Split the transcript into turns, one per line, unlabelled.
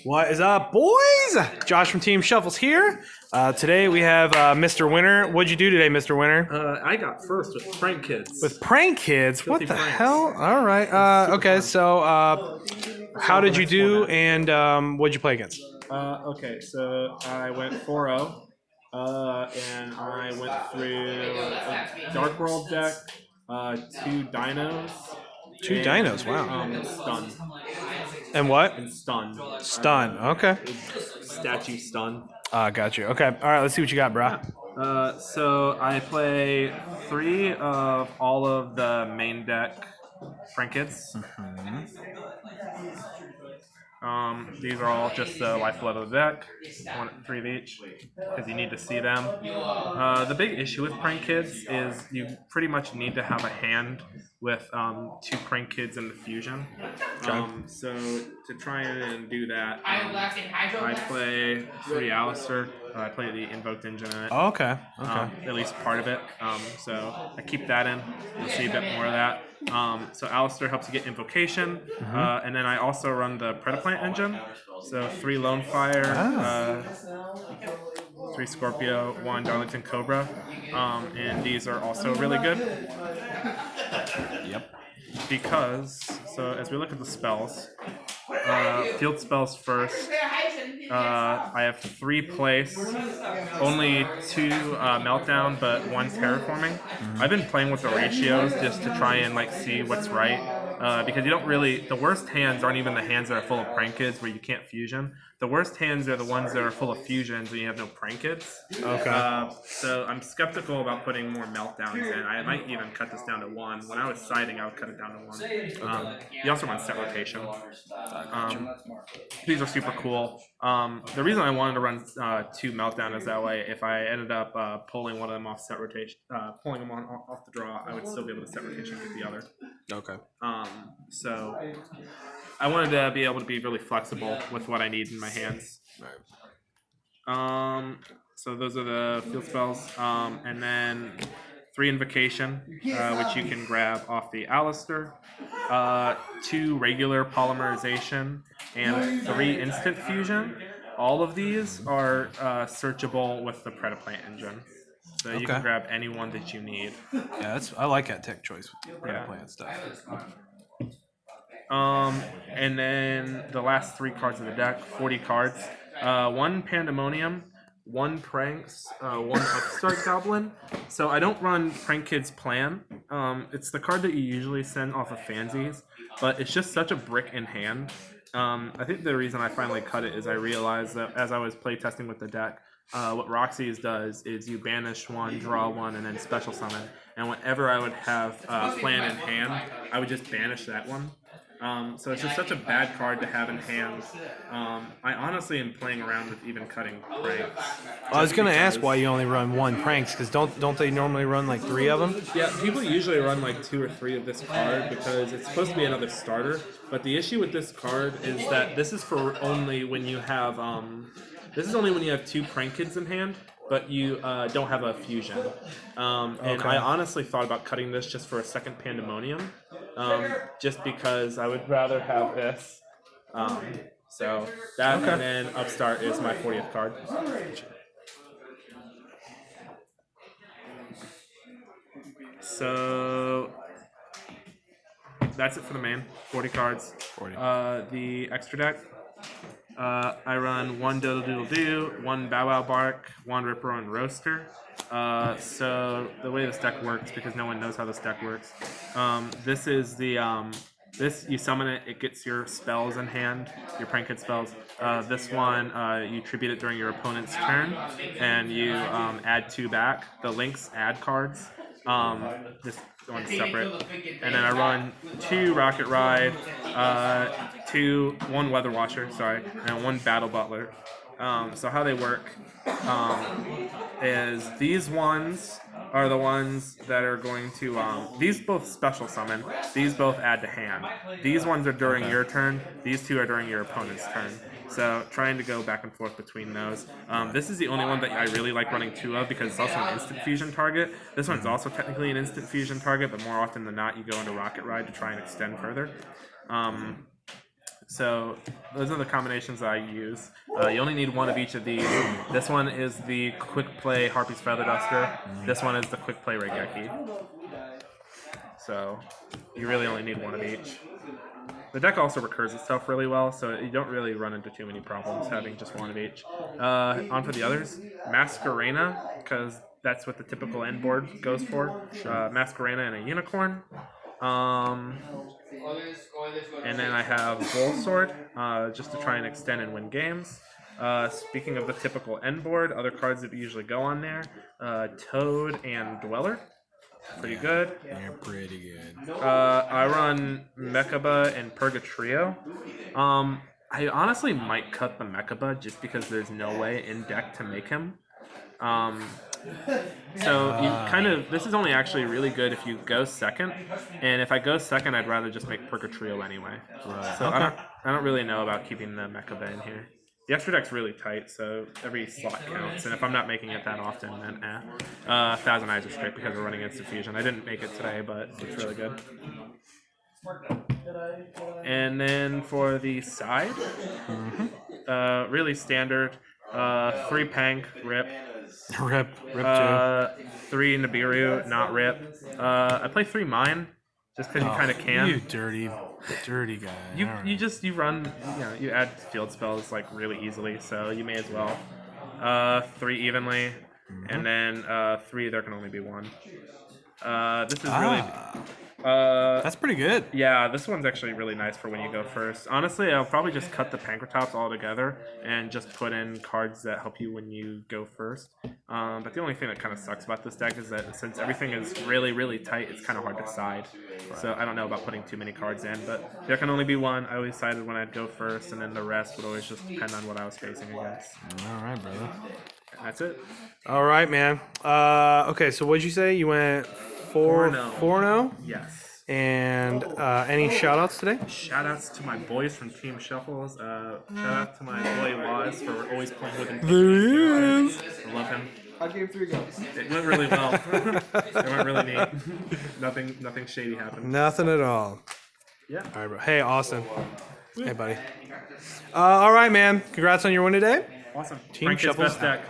What is up, boys? Josh from Team Shuffles here. Today we have Mr. Winner. What'd you do today, Mr. Winner?
I got first with Prank Kids.
With Prank Kids? What the
pranks.
hell? All right. Okay, so how did you do, and what'd you play against?
Okay, so I went 4-0, and I went through a Dark World deck, 2 dinos.
Two dinos, wow.
Stun.
And what?
And stun.
Stun. Okay.
Statue stun.
Got you. Okay. All right, let's see what you got, bro.
So I play 3 of all of the main deck Prank Kids. These are all just the lifeblood of the deck, 3 of each, because you need to see them. The big issue with Prank Kids is you pretty much need to have a hand with 2 Prank Kids in the fusion. So to try and do that, I play 3 Alistair. I play the Invoked Engine in it.
Oh, okay.
At least part of it. So I keep that in. You'll see a bit more of that. So Alistair helps you get Invocation. And then I also run the Predaplant engine. So 3 Lone Fire, 3 Scorpio, 1 Darlington Cobra. And these are also really good.
Yep.
Because, so as we look at the spells, field spells first. I have 3 place, only 2 meltdown, but 1 terraforming. I've been playing with the ratios just to try and see what's right. Because you don't really, the worst hands aren't even the hands that are full of Prank Kids where you can't fusion. The worst hands are the ones that are full of fusions when you have no Prank Kids.
Okay.
So I'm skeptical about putting more meltdowns in. I might even cut this down to 1. When I was siding, I would cut it down to 1. You also run set rotation. These are super cool. The reason I wanted to run 2 meltdown is that way if I ended up pulling one of them off set rotation, pulling them off the draw, I would still be able to set rotation with the other.
Okay.
So I wanted to be able to be really flexible with what I need in my hands.
Right.
So those are the field spells, and then 3 Invocation, which you can grab off the Alistair, 2 regular Polymerization, and 3 Instant Fusion. All of these are searchable with the Predaplant engine. So you can grab any one that you need.
Yeah, I like that tech choice with Predaplant stuff.
And then the last 3 cards of the deck, 40 cards. 1 Pandemonium, 1 Pranks, 1 Upstart Goblin. So I don't run Prank Kids Plan. It's the card that you usually send off of Fansies, but it's just such a brick in hand. I think the reason I finally cut it is I realized that as I was playtesting with the deck, what Roxy's does is you banish 1, draw 1, and then special summon. And whenever I would have Plan in hand, I would just banish that one. So it's just such a bad card to have in hand. I honestly am playing around with even cutting pranks.
I was gonna ask why you only run 1 pranks, because don't they normally run 3 of them?
Yeah, people usually run 2 or 3 of this card because it's supposed to be another starter. But the issue with this card is that this is for only when you have this is only when you have 2 Prank Kids in hand, but you don't have a fusion. And I honestly thought about cutting this just for a second Pandemonium, just because I would rather have this. So that and then Upstart is my 40th card. So that's it for the main 40 cards.
40.
The extra deck. I run 1 Doodle Doodle Doo, 1 Bow Wow Bark, 1 Ripper and Roaster. So the way this deck works, because no one knows how this deck works, this is the this you summon it, it gets your spells in hand, your Prank Kid spells. This one you tribute it during your opponent's turn, and you add 2 back. The links add cards. This one's separate, and then I run 2 Rocket Ride, 1 Weather Watcher, sorry, and 1 Battle Butler. So how they work is these ones are the ones that are going to these both special summon, these both add to hand. These ones are during your turn, these 2 are during your opponent's turn. So trying to go back and forth between those. This is the only one that I really like running 2 of because it's also an instant fusion target. This one's also technically an instant fusion target, but more often than not you go into Rocket Ride to try and extend further. So those are the combinations that I use. You only need one of each of these. This one is the quick play Harpy's Feather Duster. This one is the quick play Regeki. So you really only need one of each. The deck also recurs itself really well, so you don't really run into too many problems having just one of each. On for the others, Masquerena, because that's what the typical end board goes for. Masquerena and a Unicorn. And then I have Bull Sword, just to try and extend and win games. Speaking of the typical end board, other cards that usually go on there, Toad and Dweller. Pretty good.
You're pretty good.
I run Mechaba and Purgatrio. I honestly might cut the Mechaba just because there's no way in deck to make him. So you kind of, this is only actually really good if you go second, and if I go second, I'd rather just make Purgatrio anyway.
Right.
So I don't really know about keeping the Mechaba in here. The extra deck's really tight, so every slot counts, and if I'm not making it that often, then Thousand Eyes are straight because we're running Instant Fusion. I didn't make it today, but it's really good. And then for the side, really standard, 3 Pank, Rip.
Rip too.
3 Nibiru, not Rip. I play 3 Mine, just because you kind of can.
You dirty guy.
You run, you add field spells like really easily, so you may as well. 3 evenly, and then 3 there can only be 1. This is really.
That's pretty good.
Yeah, this one's actually really nice for when you go first. Honestly, I'll probably just cut the Pankratops all together and just put in cards that help you when you go first. But the only thing that kind of sucks about this deck is that since everything is really, really tight, it's kind of hard to side. So I don't know about putting too many cards in, but there can only be 1. I always sided when I'd go first, and then the rest would always just depend on what I was facing against.
All right, brother.
And that's it.
All right, man. Okay, so what'd you say? You went 4-0?
Yes.
And any shout-outs today?
Shout outs to my boys from Team Shuffles. Shout out to my boy Waz for always playing with him.
There he is.
I love him.
I gave 3 goes.
It went really well. It went really neat. Nothing shady happened.
Nothing at all.
Yeah.
All right, bro. Hey, Austin. Hey, buddy. All right, man. Congrats on your win today.
Awesome.
Team
Frank's
Shuffles
best deck.